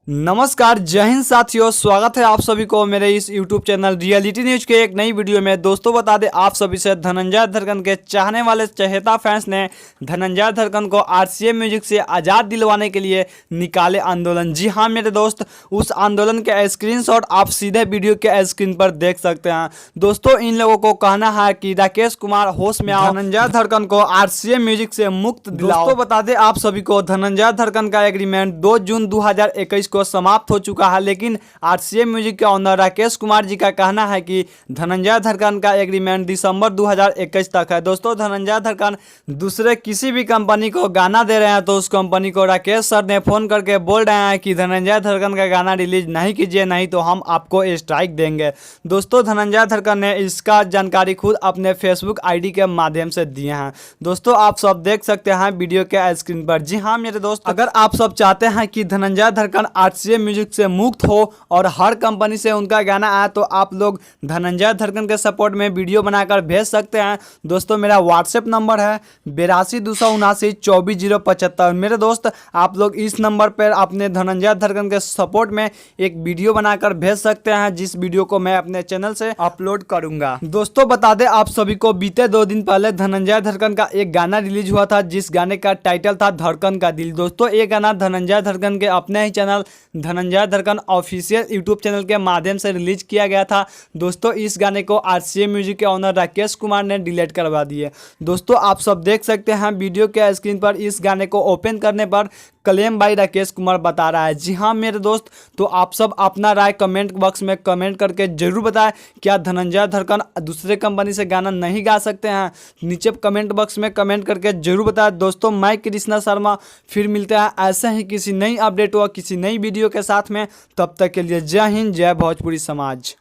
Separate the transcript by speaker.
Speaker 1: नमस्कार, जय हिंद साथियों। स्वागत है आप सभी को मेरे इस YouTube चैनल रियलिटी न्यूज के एक नई वीडियो में। दोस्तों बता दें आप सभी से, धनंजय धड़कन के चाहने वाले चहेता फैंस ने धनंजय धड़कन को RCA म्यूजिक से आज़ाद दिलवाने के लिए निकाले आंदोलन। जी हाँ मेरे दोस्त, उस आंदोलन के स्क्रीनशॉट आप सीधे वीडियो के स्क्रीन पर देख सकते हैं। दोस्तों इन लोगों को कहना है कि राकेश कुमार होश में आओ, धनंजय धड़कन को RCA म्यूजिक से मुक्त दिलाओ। दोस्तों बता दें आप सभी को, धनंजय धड़कन का एग्रीमेंट 2 जून 2021 को समाप्त हो चुका है, लेकिन RCA म्यूजिक के ओनर राकेश कुमार जी का कहना है कि धनंजय धड़कन का एग्रीमेंट दिसंबर 2021 तक है। दोस्तों धनंजय धड़कन दूसरे किसी भी कंपनी को गाना दे रहे हैं तो उस कंपनी को राकेश सर ने फोन करके बोल रहे हैं कि धनंजय धड़कन का गाना रिलीज नहीं कीजिए, नहीं तो हम आपको स्ट्राइक देंगे। दोस्तों धनंजय धड़कन ने इसका जानकारी खुद अपने फेसबुक ID के माध्यम से दिए हैं। दोस्तों आप सब देख सकते हैं वीडियो के स्क्रीन पर। जी हाँ मेरे दोस्त, अगर आप सब चाहते हैं कि धनंजय धड़कन RCA म्यूजिक से मुक्त हो और हर कंपनी से उनका गाना आए तो आप लोग धनंजय धड़कन के सपोर्ट में वीडियो बनाकर भेज सकते हैं। दोस्तों मेरा व्हाट्सएप नंबर है 8227944075। मेरे दोस्त आप लोग इस नंबर पर अपने धनंजय धड़कन के सपोर्ट में एक वीडियो बनाकर भेज सकते हैं, जिस वीडियो को मैं अपने चैनल से अपलोड करूंगा। दोस्तों बता दें आप सभी को, बीते 2 दिन पहले धनंजय धड़कन का एक गाना रिलीज हुआ था, जिस गाने का टाइटल था धड़कन का दिल। दोस्तों ये गाना धनंजय धड़कन के अपने ही चैनल धनंजय धड़कन ऑफिशियल यूट्यूब चैनल के माध्यम से रिलीज किया गया था। दोस्तों इस गाने को RCA म्यूजिक के ओनर राकेश कुमार ने डिलीट करवा दिए। दोस्तों आप सब देख सकते हैं वीडियो के स्क्रीन पर, इस गाने को ओपन करने पर क्लेम बाय राकेश कुमार बता रहा है। जी हाँ मेरे दोस्त, तो आप सब अपना राय कमेंट बॉक्स में कमेंट करके जरूर बताएं, क्या धनंजय धड़कन दूसरे कंपनी से गाना नहीं गा सकते हैं? नीचे कमेंट बॉक्स में कमेंट करके जरूर बताएं। दोस्तों मैं कृष्णा शर्मा फिर मिलते हैं ऐसे ही किसी नई अपडेट व किसी नई वीडियो के साथ में। तब तक के लिए जय हिंद, जय भोजपुरी समाज।